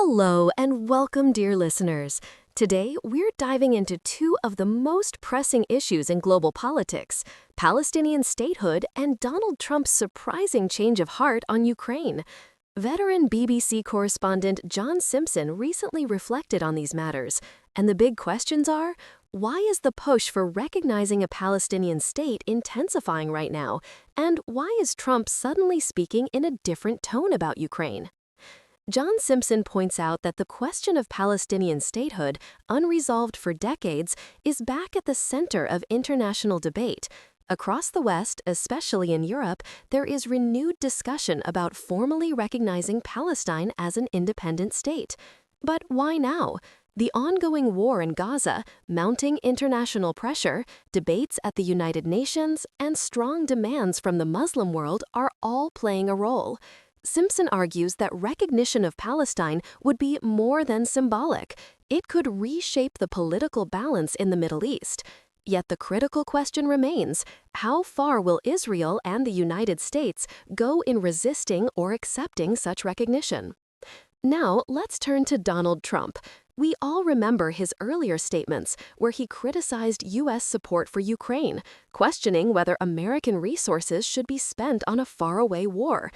Hello and welcome, dear listeners. Today, we're diving into two of the most pressing issues in global politics: Palestinian statehood and Donald Trump's surprising change of heart on Ukraine. Veteran BBC correspondent John Simpson recently reflected on these matters, and the big questions are: why is the push for recognizing a Palestinian state intensifying right now? And why is Trump suddenly speaking in a different tone about Ukraine? John Simpson points out that the question of Palestinian statehood, unresolved for decades, is back at the center of international debate. Across the West, especially in Europe, there is renewed discussion about formally recognizing Palestine as an independent state. But why now? The ongoing war in Gaza, mounting international pressure, debates at the United Nations, and strong demands from the Muslim world are all playing a role. Simpson argues that recognition of Palestine would be more than symbolic. It could reshape the political balance in the Middle East. Yet the critical question remains: how far will Israel and the United States go in resisting or accepting such recognition? Now, let's turn to Donald Trump. We all remember his earlier statements where he criticized U.S. support for Ukraine, questioning whether American resources should be spent on a faraway war.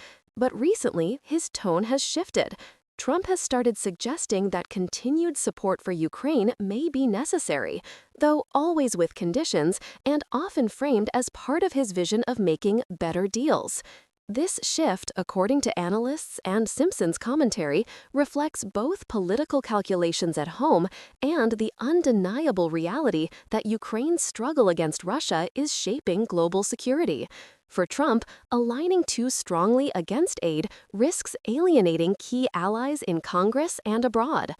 But recently, his tone has shifted. Trump has started suggesting that continued support for Ukraine may be necessary, though always with conditions and often framed as part of his vision of making better deals. This shift, according to analysts and Simpson's commentary, reflects both political calculations at home and the undeniable reality that Ukraine's struggle against Russia is shaping global security. For Trump, aligning too strongly against aid risks alienating key allies in Congress and abroad.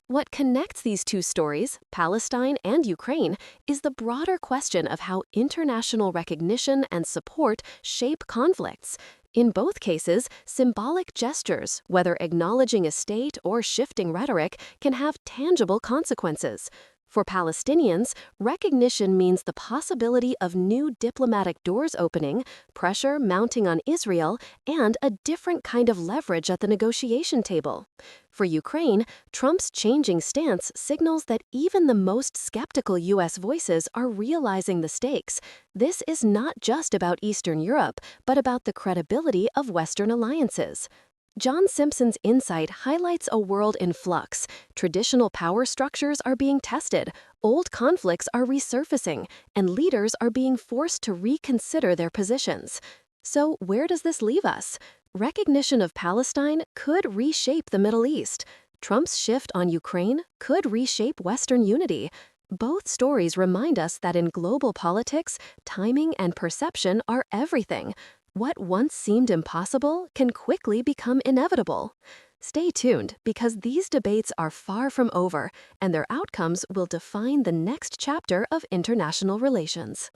What connects these two stories, Palestine and Ukraine, is the broader question of how international recognition and support shape conflicts. In both cases, symbolic gestures, whether acknowledging a state or shifting rhetoric, can have tangible consequences. For Palestinians, recognition means the possibility of new diplomatic doors opening, pressure mounting on Israel, and a different kind of leverage at the negotiation table. For Ukraine, Trump's changing stance signals that even the most skeptical U.S. voices are realizing the stakes. This is not just about Eastern Europe, but about the credibility of Western alliances. John Simpson's insight highlights a world in flux. Traditional power structures are being tested, old conflicts are resurfacing, and leaders are being forced to reconsider their positions. So where does this leave us? Recognition of Palestine could reshape the Middle East. Trump's shift on Ukraine could reshape Western unity. Both stories remind us that in global politics, timing and perception are everything. What once seemed impossible can quickly become inevitable. Stay tuned, because these debates are far from over, and their outcomes will define the next chapter of international relations.